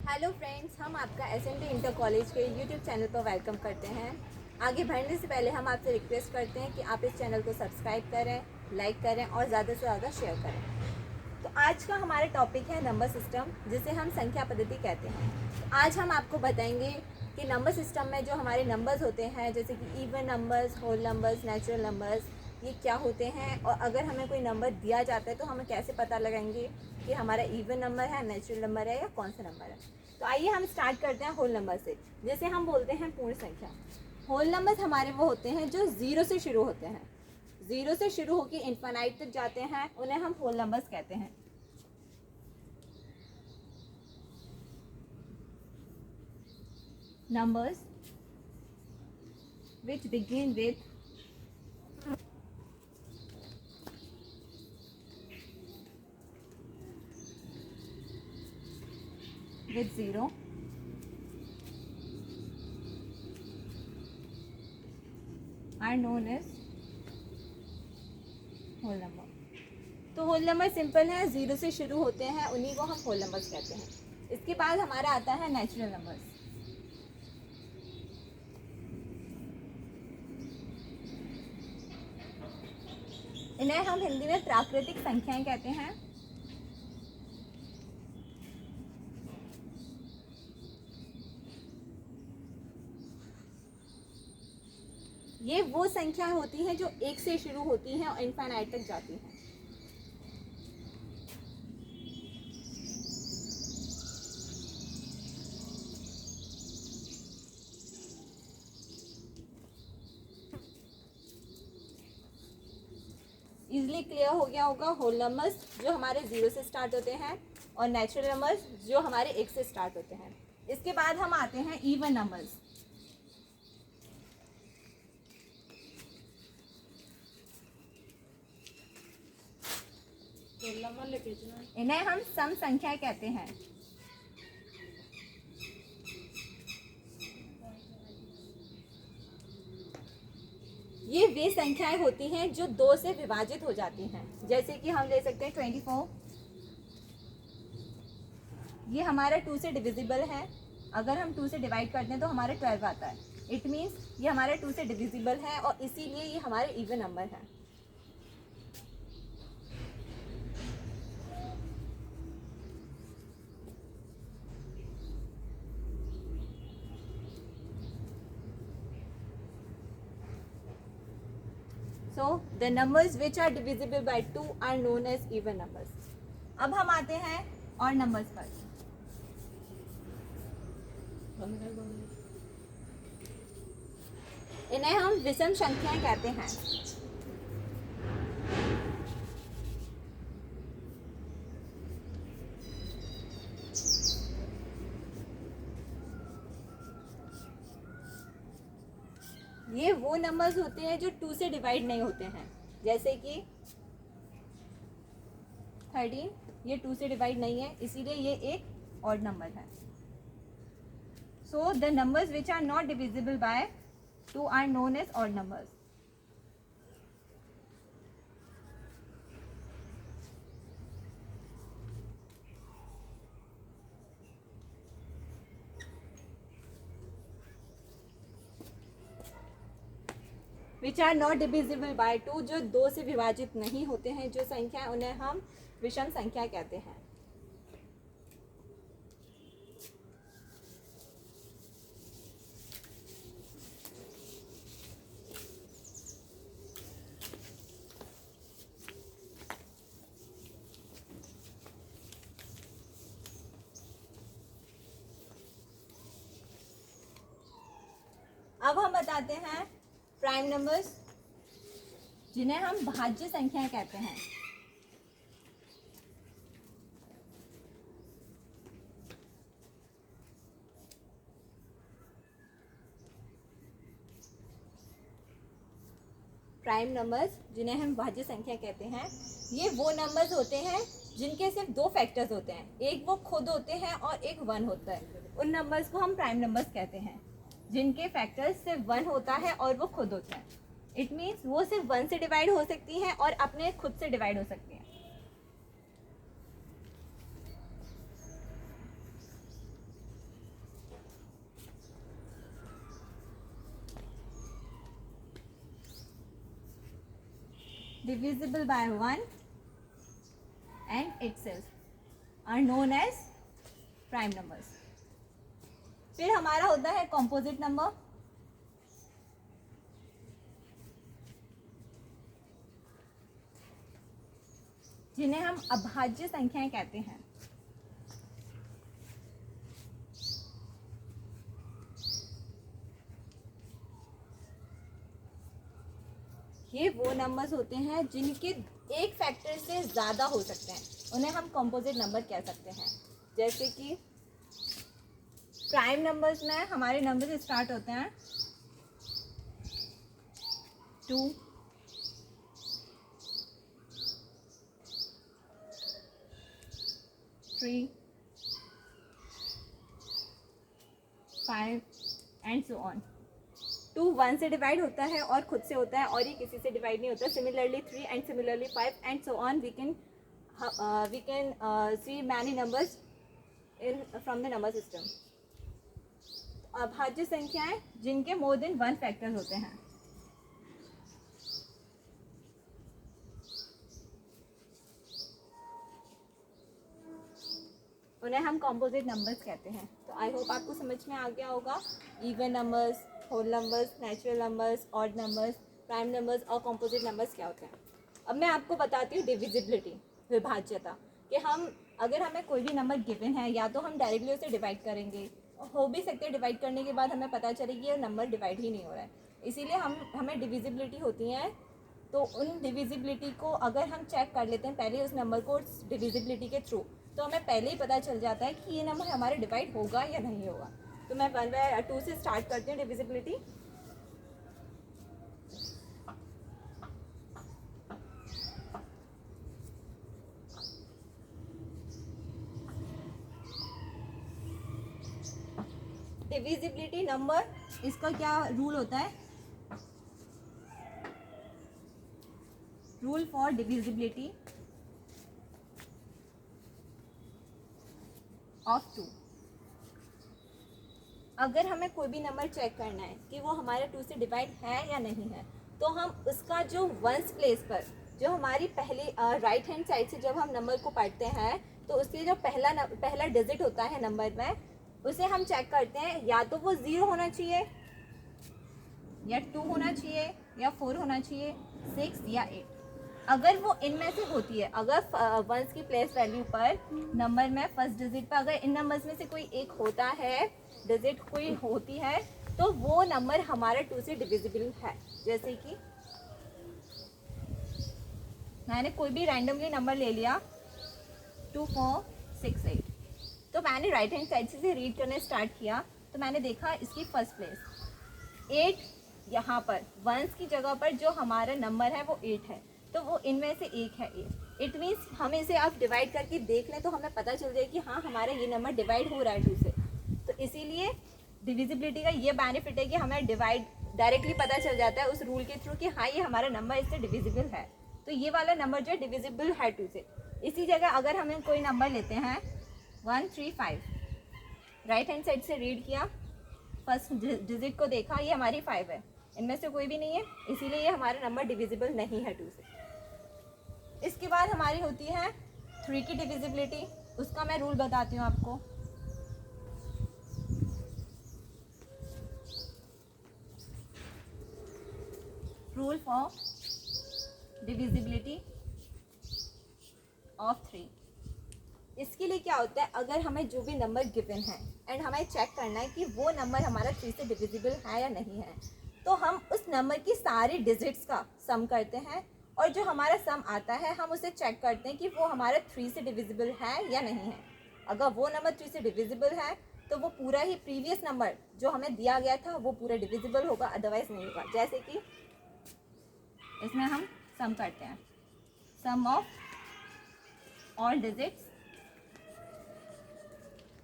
Hello friends, हम आपका S and D inter college के यूट्यूब चैनल पर वेलकम करते हैं। आगे बढ़ने से पहले हम आपसे रिक्वेस्ट करते हैं कि आप इस चैनल को सब्सक्राइब करें, लाइक करें और ज़्यादा से ज़्यादा शेयर करें। तो आज का हमारा टॉपिक है नंबर सिस्टम, जिसे हम संख्या पद्धति कहते हैं। तो आज हम आपको बताएंगे कि नंबर सिस्टम में जो हमारे नंबर्स होते हैं, जैसे कि even numbers, whole numbers, natural numbers, ये क्या होते हैं, और अगर हमें कोई नंबर दिया जाता है तो हमें कैसे पता लगाएंगे कि हमारा इवन नंबर है, नेचुरल नंबर है या कौन सा नंबर है। तो आइए हम स्टार्ट करते हैं होल नंबर से, जैसे हम बोलते हैं पूर्ण संख्या। होल नंबर्स हमारे वो होते हैं जो ज़ीरो से शुरू होते हैं, ज़ीरो से शुरू होकर इन्फिनाइट तक जाते हैं, उन्हें हम होल नंबर्स कहते हैं। Numbers which begin with zero are known as whole number. तो होल नंबर सिंपल है, ज़ीरो से शुरू होते हैं, उन्हीं को हम होल नंबर्स कहते हैं। इसके बाद हमारा आता है नेचुरल नंबर्स। इन्हें हम हिंदी में प्राकृतिक संख्याएं कहते हैं। ये वो संख्याएं होती हैं जो एक से शुरू होती हैं और इनफाइनाइट तक जाती हैं। इजीली क्लियर हो गया होगा। होल नंबर्स जो हमारे ज़ीरो से स्टार्ट होते हैं और नेचुरल नंबर्स जो हमारे एक से स्टार्ट होते हैं। इसके बाद हम आते हैं इवन नंबर्स। इन्हें हम सम संख्या कहते हैं। ये वे संख्याएं होती हैं जो दो से विभाजित हो जाती हैं, जैसे कि हम ले सकते हैं 24। ये हमारा 2 से डिविजिबल है। अगर हम 2 से डिवाइड करते हैं तो हमारा 12 आता है। इट मीन्स ये हमारे 2 से डिविजिबल है और इसीलिए ये हमारे इवन नंबर है। So the numbers which are divisible by 2 are known as even numbers. अब हम आते हैं और नंबर्स पर। इन्हें हम विषम संख्याएं कहते हैं। ये वो नंबर्स होते हैं जो 2 से डिवाइड नहीं होते हैं, जैसे कि 13, ये 2 से डिवाइड नहीं है, इसीलिए ये एक ऑड नंबर है। So the numbers which are not divisible by 2 are known as odd numbers. Which are not divisible by 2, जो 2 से विभाजित नहीं होते हैं जो संख्या, उन्हें हम विषम संख्या कहते हैं। अब हम बताते हैं प्राइम नंबर्स, जिन्हें हम भाज्य संख्याएं कहते हैं। प्राइम नंबर्स जिन्हें हम भाज्य संख्या कहते हैं, ये वो नंबर्स होते हैं जिनके सिर्फ 2 फैक्टर्स होते हैं, एक वो खुद होते हैं और एक 1 होता है। उन नंबर्स को हम प्राइम नंबर्स कहते हैं, जिनके फैक्टर्स सिर्फ 1 होता है और वो खुद होता है। इट मीन्स वो सिर्फ 1 से डिवाइड हो सकती हैं और अपने खुद से डिवाइड हो सकती हैं। divisible by 1 and itself are known as prime numbers. फिर हमारा होता है composite number. जिन्हें हम अभाज्य संख्याएं कहते हैं. ये वो नंबर्स होते हैं जिनके एक फैक्टर से ज़्यादा हो सकते हैं, उन्हें हम कंपोजिट नंबर कह सकते हैं. जैसे कि प्राइम नंबर्स में हमारे नंबर्स स्टार्ट होते हैं 2, 3, 5 एंड सो ऑन. 2 1 से डिवाइड होता है और खुद से होता है, और ये किसी से डिवाइड नहीं होता. Similarly 3 and similarly 5 and so on. We can see many numbers in from the number system. अभाज्य संख्याएं जिनके मोर देन 1 फैक्टर्स होते हैं. उन्हें हम कंपोजिट नंबर्स कहते हैं. तो आई होप आपको समझ में आ गया होगा. Even numbers, whole numbers, natural numbers, odd numbers, prime numbers और कंपोजिट नंबर्स क्या होते हैं. अब मैं आपको बताती हूँ डिविजिबिलिटी, विभाज्यता, कि हम अगर हमें कोई भी नंबर गिवन है, या तो हम डायरेक्टली उसे डिवाइड करेंगे, हो भी सकते हैं डिवाइड करने के बाद हमें पता चले कि ये नंबर डिवाइड ही नहीं हो रहा है. इसीलिए हमें डिविजिबिलिटी होती है. तो उन डिविजिबिलिटी को अगर हम चेक कर लेते हैं पहले उस नंबर को डिविजिबिलिटी के थ्रू, तो हमें पहले ही पता चल जाता है कि ये नंबर हमारे डिवाइड होगा या नहीं होगा. तो मैं 1/2 से स्टार्ट करती हूँ डिविजिबिलिटी. डिविजिबिलिटी नंबर, इसका क्या रूल होता है? Rule for divisibility of 2. अगर हमें कोई भी नंबर चेक करना है कि वो हमारे 2 से डिवाइड है या नहीं है, तो हम उसका जो वंस प्लेस पर, जो हमारी पहली राइट हैंड साइड से जब हम नंबर को पढ़ते हैं, तो उसके जो पहला डिजिट होता है नंबर में, उसे हम चेक करते हैं. या तो वो 0 होना चाहिए, या 2 होना चाहिए, या 4 होना चाहिए, 6 या 8. अगर वो इनमें से होती है, अगर वंस की प्लेस वैल्यू पर नंबर में फर्स्ट डिजिट पर अगर इन नंबर्स में से कोई एक होता है, डिजिट कोई होती है, तो वो नंबर हमारा 2 से डिविजिबल है. जैसे कि मैंने कोई भी रैंडमली नंबर ले लिया 2 4 6 8. तो मैंने राइट हैंड साइड से रीड करना स्टार्ट किया, तो मैंने देखा इसकी फर्स्ट प्लेस 8, यहाँ पर वंस की जगह पर जो हमारा नंबर है वो 8 है, तो वो इनमें से एक है 8. इट मीन्स हम इसे आप डिवाइड करके देख लें तो हमें पता चल जाए कि हाँ हमारा ये नंबर डिवाइड हो रहा है 2 से. तो इसीलिए डिविजिबिलिटी का ये बेनिफिट है कि हमें डिवाइड डायरेक्टली पता चल जाता है उस रूल के थ्रू कि हाँ ये हमारा नंबर इससे डिविजिबल है. तो ये वाला नंबर जो है डिविजिबल है 2 से. इसी जगह अगर हमें कोई नंबर लेते हैं 1 3 5, राइट हैंड साइड से रीड किया, फर्स्ट डिजिट को देखा, ये हमारी 5 है, इनमें से कोई भी नहीं है, इसीलिए ये हमारा नंबर डिविजिबल नहीं है 2 से. इसके बाद हमारी होती है 3 की डिविजिबिलिटी. उसका मैं रूल बताती हूँ आपको. Rule for divisibility of 3. इसके लिए क्या होता है, अगर हमें जो भी नंबर गिवन है एंड हमें चेक करना है कि वो नंबर हमारा 3 से डिविजिबल है या नहीं है, तो हम उस नंबर की सारी डिजिट्स का सम करते हैं, और जो हमारा सम आता है हम उसे चेक करते हैं कि वो हमारा 3 से डिविजिबल है या नहीं है. अगर वो नंबर 3 से डिविजिबल है तो वो पूरा ही प्रीवियस नंबर जो हमें दिया गया था वो पूरा डिविजिबल होगा, अदरवाइज नहीं होगा. जैसे कि इसमें हम सम करते हैं, sum of all digits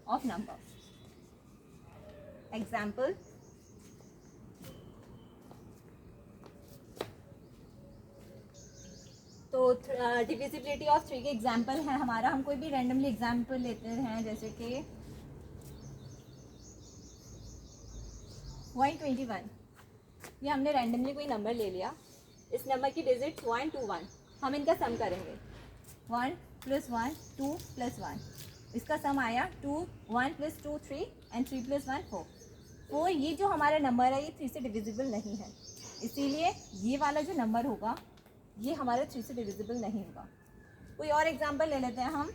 of number. Example, तो डिविजिबिलिटी ऑफ 3 के एग्जाम्पल है हमारा. हम कोई भी रैंडमली एग्जाम्पल लेते हैं, जैसे कि 121. ये हमने रैंडमली कोई नंबर ले लिया. इस नंबर की डिजिट 1 2 1, हम इनका सम करेंगे। 1 + 1 2 + 1, इसका सम आया 2, 1 + 2 3 एंड 3 + 1 4। 4 ये जो हमारा नंबर है ये 3 से डिविजिबल नहीं है, इसीलिए ये वाला जो नंबर होगा ये हमारा 3 से डिविजिबल नहीं होगा। कोई और एग्जांपल ले लेते हैं हम।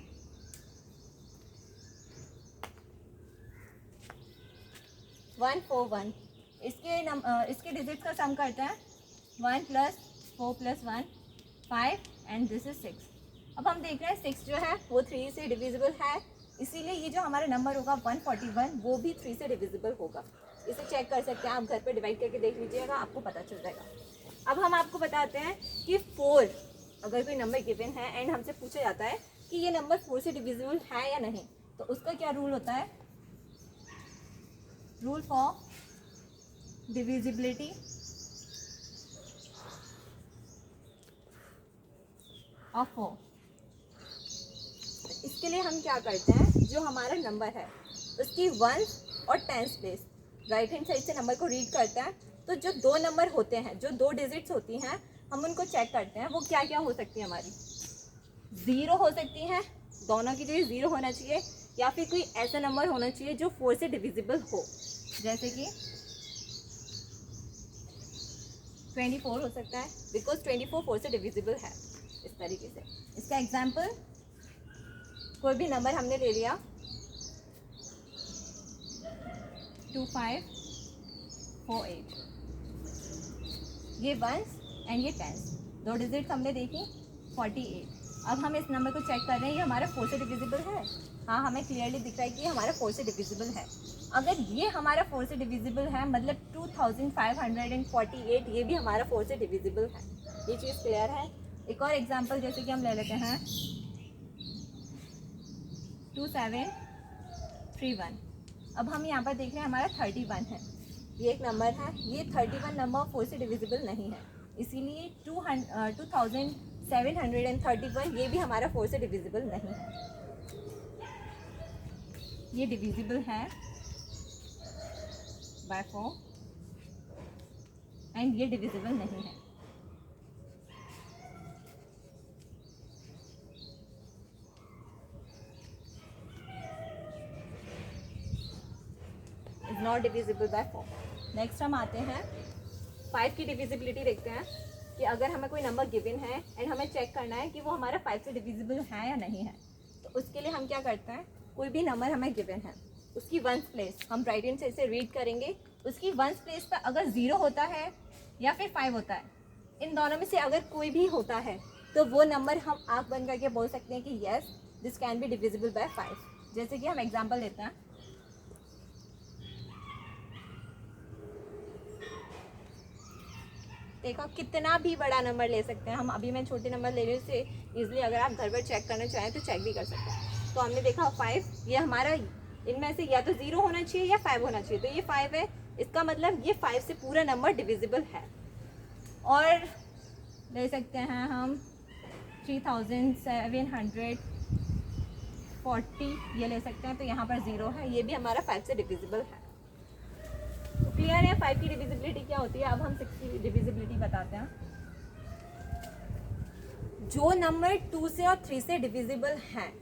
1 4 1, इसके डिजिट का सम करते हैं। 1 + 4 + 1 5 एंड दिस इज 6। अब हम देख रहे हैं 6 जो है वो 3 से डिविजिबल है, इसीलिए ये जो हमारा नंबर होगा 141 वो भी 3 से डिविजिबल होगा। इसे चेक कर सकते हैं आप, घर पे डिवाइड करके देख लीजिएगा, आपको पता चल जाएगा। अब हम आपको बताते हैं कि 4 अगर कोई नंबर गिवन है एंड हमसे पूछा जाता है कि ये नंबर 4 से डिविजिबल है या नहीं, तो उसका क्या रूल होता है? Rule for divisibility of 4। इसके लिए हम क्या करते हैं, जो हमारा नंबर है उसकी 1 और 10 प्लेस राइट हैंड साइड से नंबर को रीड करते हैं। तो जो दो नंबर होते हैं, जो दो डिजिट्स होती हैं, हम उनको चेक करते हैं वो क्या क्या हो सकती है हमारी। 0 हो सकती हैं, दोनों की जगह 0 होना चाहिए, या फिर कोई ऐसा नंबर होना चाहिए जो 4 से डिविजिबल हो, जैसे कि 24 हो सकता है, बिकॉज 24 4 से डिविजिबल है। इस तरीके से इसका एग्जाम्पल, कोई भी नंबर हमने ले लिया 2 5 4 8, ये 1s एंड ये 10s, दो डिजिट्स हमने देखी 48। अब हम इस नंबर को चेक कर रहे हैं ये हमारा 4 से डिविजिबल है। हाँ, हमें क्लियरली दिख रहा है कि ये हमारा 4 से डिविजिबल है। अगर ये हमारा 4 से डिविजिबल है मतलब 2548 ये भी हमारा 4 से डिविजिबल है। ये चीज़ क्लियर है। एक और एग्जांपल जैसे कि हम ले लेते हैं 2731। अब हम यहाँ पर देख रहे हैं हमारा 31 है, ये एक नंबर है, ये 31 नंबर 4 से डिविजिबल नहीं है, इसीलिए 2731 ये भी हमारा 4 से डिविजिबल नहीं है। ये डिविजिबल है बाय 4 एंड ये डिविजिबल नहीं है। Is not divisible bye 4। Next हम आते हैं 5 की डिविजिबिलिटी देखते हैं कि अगर हमें कोई नंबर गिवन है एंड हमें चेक करना है कि वो हमारा 5 से डिविजिबल है या नहीं है, तो उसके लिए हम क्या करते हैं, कोई भी नंबर हमें गिवन है उसकी 1s प्लेस हम राइट हैंड साइड से रीड करेंगे, उसकी 1s प्लेस पर अगर 0 होता है या फिर 5 होता है, इन दोनों में से अगर कोई भी होता है तो वो नंबर हम आँख बंद करके बोल सकते हैं कि yes this can be divisible by 5। जैसे कि हम एग्जाम्पल लेते हैं, देखो कितना भी बड़ा नंबर ले सकते हैं हम। अभी मैं छोटे नंबर ले रही हूँ, इससे ईजिली अगर आप घर पर चेक करना चाहें तो चेक भी कर सकते हैं। तो हमने देखा 5, ये हमारा इनमें से या तो 0 होना चाहिए या 5 होना चाहिए, तो ये 5 है, इसका मतलब ये 5 से पूरा नंबर डिविजिबल है। और ले सकते हैं हम 3740 ये ले सकते हैं, तो यहाँ पर 0 है, ये भी हमारा 5 से डिविजिबल है। तो क्लियर है 5 की डिविजिबिलिटी क्या होती है। अब हम 6 की डिविजिबिलिटी बताते हैं। जो नंबर 2 से और 3 से डिविजिबल हैं,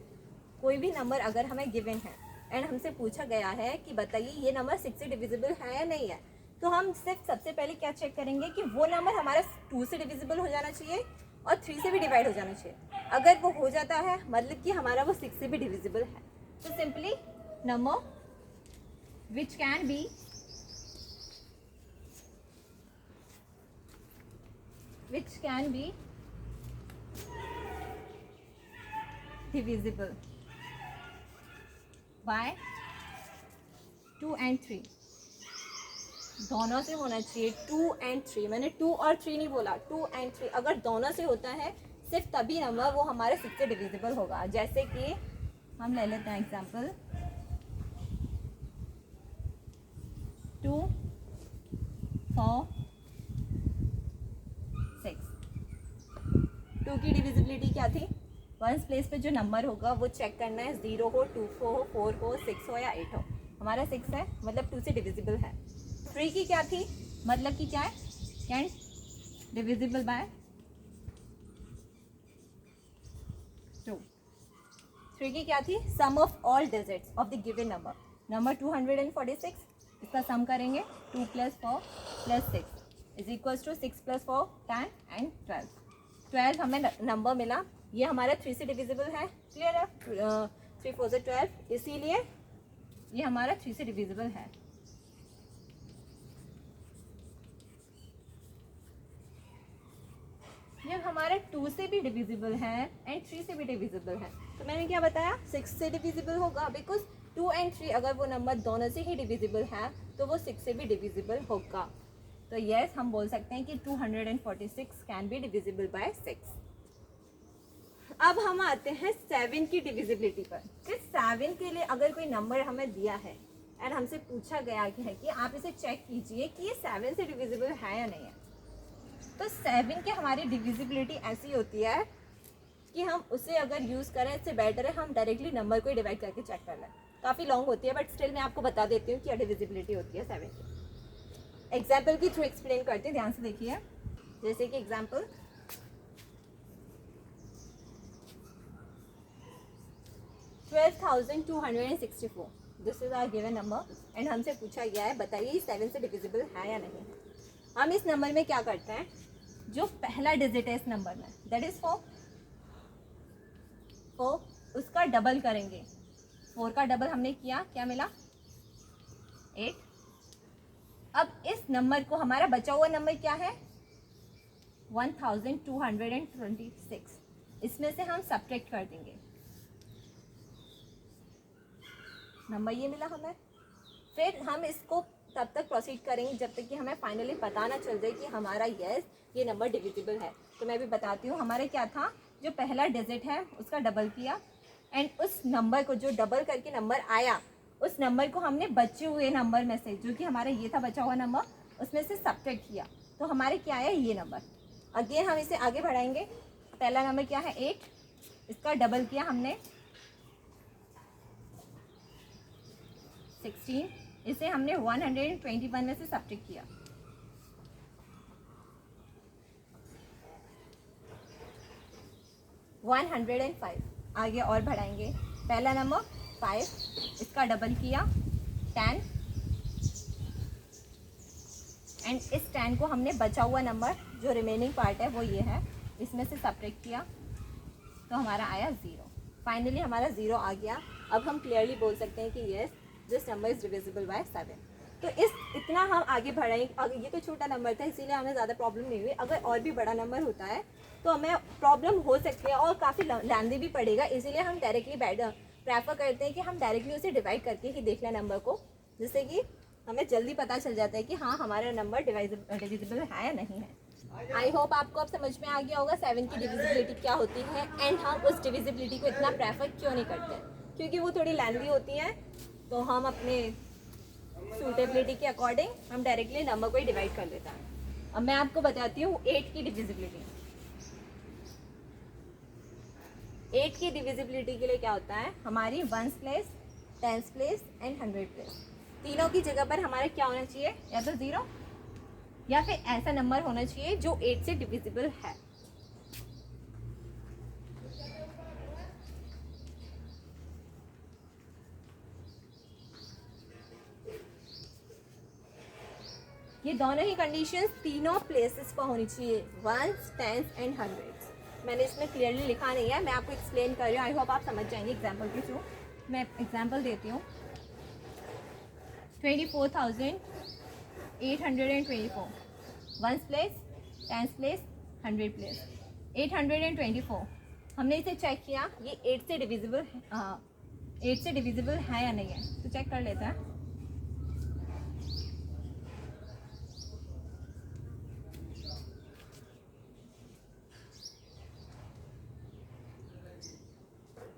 कोई भी नंबर अगर हमें गिवन है एंड हमसे पूछा गया है कि बताइए ये नंबर 6 से डिविजिबल है या नहीं है, तो हम सिर्फ सबसे पहले क्या चेक करेंगे कि वो नंबर हमारा 2 से डिविजिबल हो जाना चाहिए और 3 से भी डिवाइड हो जाना चाहिए। अगर वो हो जाता है मतलब कि हमारा वो 6 से भी डिविजिबल है। तो simply number which can be divisible by 2 and 3, दोनों से होना चाहिए 2 and 3। मैंने 2 और 3 नहीं बोला, 2 and 3 अगर दोनों से होता है सिर्फ तभी नंबर वो हमारे 6 से डिविजिबल होगा। जैसे कि हम ले लेते हैं एग्जांपल 2 4 6। 2 की डिविजिबिलिटी क्या थी, 1s प्लेस पे जो नंबर होगा वो चेक करना है, 0 हो, 2 हो, 4 हो, 6 हो या 8 हो। हमारा 6 है मतलब 2 से डिविजिबल है। 3 की क्या थी, मतलब कि क्या है, कैन डिविजिबल बाय 2। 3 की क्या थी? Sum of all digits of the given number 246, इसका सम करेंगे 2 + 4 + 6 इज इक्वल्स टू 6 + 4 10 एंड 12 हमें नंबर मिला। ये हमारा 3 से डिविजिबल है, क्लियर है? 3 4 से 12, इसीलिए ये हमारा 3 से डिविजिबल है। जब हमारा 2 से भी डिविजिबल है एंड 3 से भी डिविजिबल है, तो मैंने क्या बताया? 6 से डिविजिबल होगा, बिकॉज 2 एंड 3 अगर वो नंबर दोनों से ही डिविजिबल है तो वो 6 से भी डिविजिबल होगा। तो यस, हम बोल सकते हैं कि 246 कैन बी डिविजिबल बाय 6। अब हम आते हैं 7 की डिविजिबिलिटी पर। फिर 7 के लिए अगर कोई नंबर हमें दिया है एंड हमसे पूछा गया है कि आप इसे चेक कीजिए कि ये 7 से डिविजिबल है या नहीं है, तो 7 की हमारी डिविजिबिलिटी ऐसी होती है कि हम उसे अगर यूज़ करें, इससे बेटर है हम डायरेक्टली नंबर को ही डिवाइड करके चेक कर लें। काफ़ी लॉन्ग होती है, बट स्टिल मैं आपको बता देती हूँ क्या डिविजिबिलिटी होती है 7 की। एग्जाम्पल के थ्रू एक्सप्लेन करते हैं, ध्यान से देखिए। जैसे कि example 12,264, this is our given number and हमसे पूछा गया है बताइए 7 से डिविजिबल है या नहीं। हम इस नंबर में क्या करते हैं, जो पहला डिजिट है इस नंबर में दैट इज 4, उसका डबल करेंगे। 4 का डबल हमने किया, क्या मिला? 8। अब इस नंबर को, हमारा बचा हुआ नंबर क्या है? 1226, इसमें से हम सब्ट्रैक्ट कर देंगे, नंबर ये मिला हमें। फिर हम इसको तब तक प्रोसीड करेंगे जब तक कि हमें फाइनली पता ना चल जाए कि हमारा यस ये नंबर डिविजिबल है। तो मैं भी बताती हूँ, हमारे क्या था, जो पहला डिजिट है उसका डबल किया एंड उस नंबर को, जो डबल करके नंबर आया, उस नंबर को हमने बचे हुए नंबर में से, जो कि हमारा ये था बचा हुआ नंबर, उसमें से सब्ट्रैक्ट किया, तो हमारे क्या है ये नंबर। अगेन हम इसे आगे बढ़ाएंगे। पहला नंबर क्या है? 8, इसका डबल किया हमने 16, इसे हमने 121 में से सब्ट्रैक्ट किया, 105। आगे और बढ़ाएंगे। पहला नंबर 5, इसका डबल किया 10 एंड इस 10 को हमने बचा हुआ नंबर, जो रिमेनिंग पार्ट है वो ये है, इसमें से सब्ट्रैक्ट किया, तो हमारा आया 0। फाइनली हमारा 0 आ गया। अब हम क्लियरली बोल सकते हैं कि yes this number is divisible bye 7। तो इतना हम आगे बढ़ाएंगे। अगर ये तो छोटा नंबर था इसीलिए हमें ज़्यादा प्रॉब्लम नहीं हुई, अगर और भी बड़ा नंबर होता है तो हमें प्रॉब्लम हो सकती है और काफ़ी लेंदी भी पड़ेगा, इसीलिए हम डायरेक्टली प्रेफर करते हैं कि हम डायरेक्टली उसे डिवाइड करके ही देख लें नंबर को, जिससे कि हमें जल्दी पता चल जाता है कि हाँ हमारा नंबर डिविजिबल है या नहीं है। आई होप आपको अब समझ में आ गया होगा 7 की डिविजिबिलिटी क्या होती है एंड हम उस डिविजिबिलिटी को इतना प्रेफर क्यों नहीं करते, क्योंकि वो थोड़ी लेंदी होती है। तो हम अपने सूटेबिलिटी के अकॉर्डिंग हम डायरेक्टली नंबर को ही डिवाइड कर लेते हैं। अब मैं आपको बताती हूँ 8 की डिविजिबिलिटी। 8 की डिविजिबिलिटी के लिए क्या होता है, हमारी 1s place, 10s place and 100 place, तीनों की जगह पर हमारा क्या होना चाहिए, या तो 0 या फिर ऐसा नंबर होना चाहिए जो 8 से डिविजिबल है। ये दोनों ही कंडीशंस तीनों प्लेसेस पर होनी चाहिए, 1s, 10s एंड 100s। मैंने इसमें क्लियरली लिखा नहीं है, मैं आपको एक्सप्लेन कर रही हूँ, आई होप आप समझ जाएंगे एग्जाम्पल के थ्रू। मैं एग्जाम्पल देती हूँ। 24,824, 1s place, 10s place, 100 place, 824। हमने इसे चेक किया, ये 8 से डिविजिबल है, 8 से डिविजिबल है या नहीं है, तो चेक कर लेते हैं।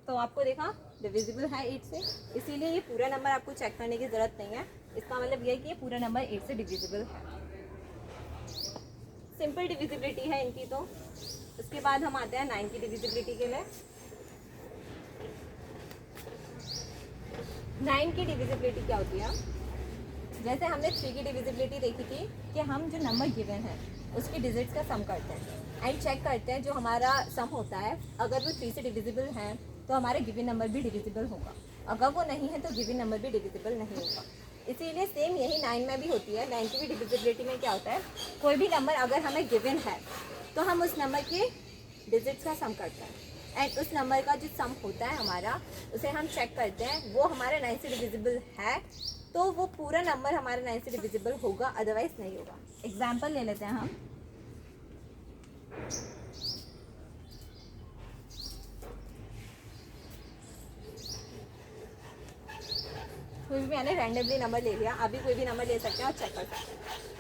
तो आपको देखा डिविजिबल है 8 से, इसीलिए ये पूरा नंबर आपको चेक करने की ज़रूरत नहीं है। इसका मतलब ये है कि ये पूरा नंबर 8 से डिविजिबल है। सिंपल डिविजिबिलिटी है इनकी। तो उसके बाद हम आते हैं 9 की डिविजिबिलिटी के लिए। 9 की डिविजिबिलिटी क्या होती है, जैसे हमने 3 की डिविजिबिलिटी देखी थी कि हम जो नंबर गिवन है उसकी डिजिट्स का सम करते हैं एंड चेक करते हैं जो हमारा सम होता है, अगर वो 3 से डिविजिबल है तो हमारा गिवन नंबर भी डिविजिबल होगा, अगर वो नहीं है तो गिवन नंबर भी डिविजिबल नहीं होगा। इसीलिए सेम यही 9 में भी होती है। 9 की भी डिविजिबिलिटी में क्या होता है, कोई भी नंबर अगर हमें गिवन है तो हम उस नंबर के डिजिट्स का सम करते हैं एंड उस नंबर का जो सम होता है हमारा उसे हम चेक करते हैं, वो हमारा 9 से डिविजिबल है तो वो पूरा नंबर हमारा 9 से डिविजिबल होगा, अदरवाइज नहीं होगा। एग्जाम्पल ले लेते हैं हम। कोई भी मैंने रैंडमली नंबर ले लिया, अभी कोई भी नंबर ले सकते हैं और चेक कर सकते हैं।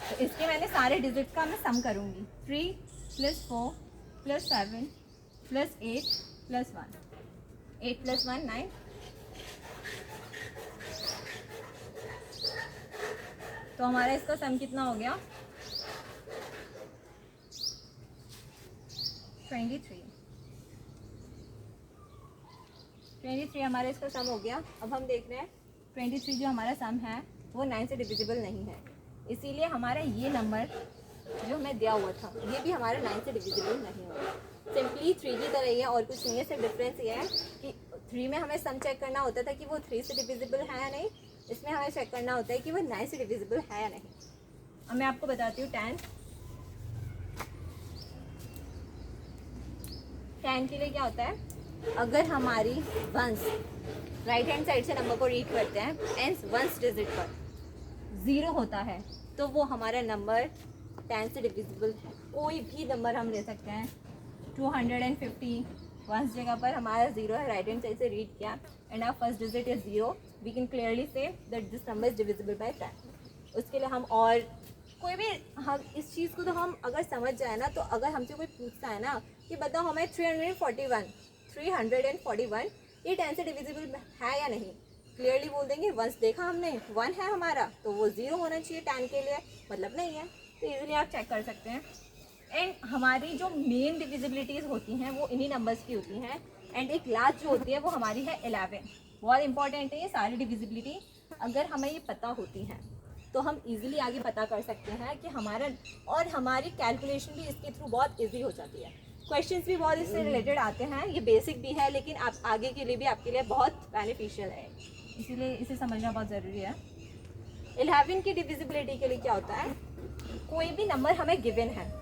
तो इसके मैंने सारे डिजिट का मैं सम करूँगी। 3 + 4 + 7 + 8 + 1, 8 + 1 9, तो हमारा इसका सम कितना हो गया 23 हमारा इसका सम हो गया। अब हम देख रहे हैं 23 जो हमारा सम है वो 9 से डिविजिबल नहीं है, इसीलिए हमारा ये नंबर जो हमें दिया हुआ था ये भी हमारा 9 से डिविजिबल नहीं होगा। सिंपली 3 की तरह ही है और कुछ नहीं है, सिर्फ डिफरेंस ये है कि 3 में हमें सम चेक करना होता था कि वो 3 से डिविजिबल है या नहीं, इसमें हमें चेक करना होता है कि वो 9 से डिविजिबल है या नहीं। अब मैं आपको बताती हूँ 10 के लिए क्या होता है, अगर हमारी वंस राइट हैंड साइड से नंबर को रीड करते हैं एंड वंस डिजिट पर 0 होता है तो वो हमारा नंबर 10 से डिविजिबल है। कोई भी नंबर हम ले सकते हैं, 250 वंस जगह पर हमारा 0 है, राइट हैंड साइड से रीड किया and our first digit is 0, we can clearly see that this number is divisible by 10। उसके लिए हम और कोई भी हम इस चीज़ को तो हम अगर समझ जाए ना, तो अगर हमसे कोई पूछता है ना कि बताओ हमें 341 ये 10 से डिविजिबल है या नहीं, क्लियरली बोल देंगे वंस देखा हमने 1 है हमारा तो वो 0 होना चाहिए 10 के लिए, मतलब नहीं है, तो इजीली आप चेक कर सकते हैं। एंड हमारी जो मेन डिविजिबिलिटीज़ होती हैं वो इन्हीं नंबर्स की होती हैं एंड एक लास्ट जो होती है वो हमारी है 11। बहुत इंपॉर्टेंट है ये सारी डिविजिबिलिटी, अगर हमें ये पता होती हैं तो हम इजीली आगे पता कर सकते हैं कि हमारा, और हमारी कैलकुलेशन भी इसके थ्रू बहुत इजी हो जाती है। क्वेश्चंस भी बहुत इससे रिलेटेड आते हैं, ये बेसिक भी है लेकिन आप आगे के लिए भी आपके लिए बहुत बेनिफिशियल है, इसीलिए इसे समझना बहुत ज़रूरी है। 11 की डिविजिबिलिटी के लिए क्या होता है, कोई भी नंबर हमें गिवन है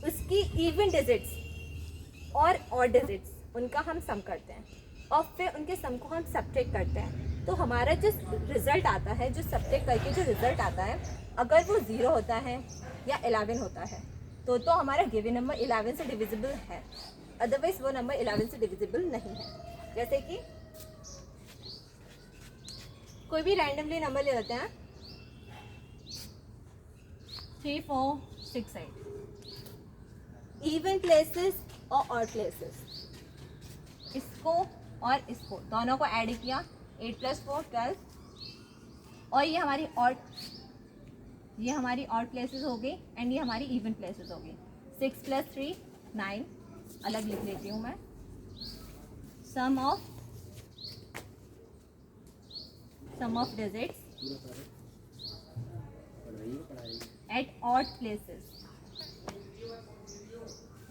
उसकी इवन डिजिट्स और ऑड डिजिट्स उनका हम सम करते हैं और फिर उनके सम को हम सब्ट्रैक्ट करते हैं, तो हमारा जो रिज़ल्ट आता है, जो सब्ट्रैक्ट करके जो रिज़ल्ट आता है, अगर वो 0 होता है या 11 होता है तो हमारा गिवन नंबर 11 से डिविजिबल है, अदरवाइज वो नंबर 11 से डिविजिबल नहीं है। जैसे कि कोई भी रैंडमली नंबर ले लेते हैं 3 4 6 8, इवन प्लेसेस और ऑड प्लेसेस, इसको और इसको दोनों को ऐड किया 8 + 4 12, और ये हमारी ऑड प्लेसेस हो गई एंड ये हमारी इवन प्लेसेस हो गई। 6 + 3 9, अलग लिख लेती हूँ मैं, sum of digits at odd places,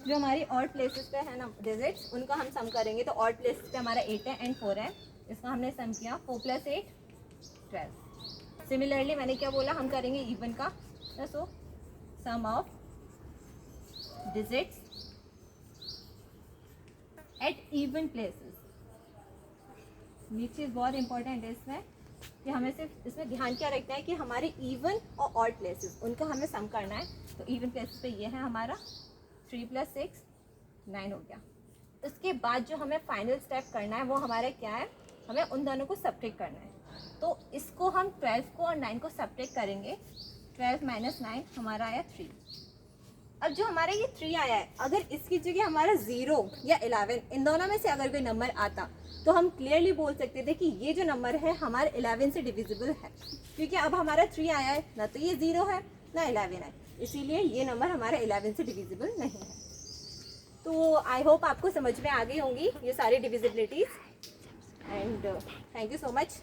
जो हमारी ऑड प्लेसेस पे है ना डिजिट्स उनका हम सम करेंगे, तो ऑड प्लेसेस पे हमारा 8 है एंड 4 है, इसका हमने सम किया 4 + 8 12। सिमिलरली मैंने क्या बोला, हम करेंगे इवन का, so sum of digits at even places. ये चीज़ बहुत इंपॉर्टेंट है इसमें कि हमें सिर्फ इसमें ध्यान क्या रखना है कि हमारे इवन और ऑड प्लेसेस उनका हमें सम करना है। तो इवन प्लेसेस पे ये है हमारा 3 + 6 9 हो गया। उसके बाद जो हमें फाइनल स्टेप करना है वो हमारा क्या है, हमें उन दोनों को सब्ट्रैक्ट करना है। तो इसको हम 12 को और 9 को सब्ट्रैक्ट करेंगे, 12 - 9 हमारा आया 3। अब जो हमारा ये 3 आया है, अगर इसकी जगह हमारा 0 या 11 इन दोनों में से अगर कोई नंबर आता तो हम क्लियरली बोल सकते थे कि ये जो नंबर है हमारे 11 से डिविजिबल है, क्योंकि अब हमारा 3 आया है, ना तो ये 0 है ना 11 है, इसीलिए ये नंबर हमारा 11 से डिविजिबल नहीं है। तो आई होप आपको समझ में आ गई होंगी ये सारी divisibilities and thank you so much.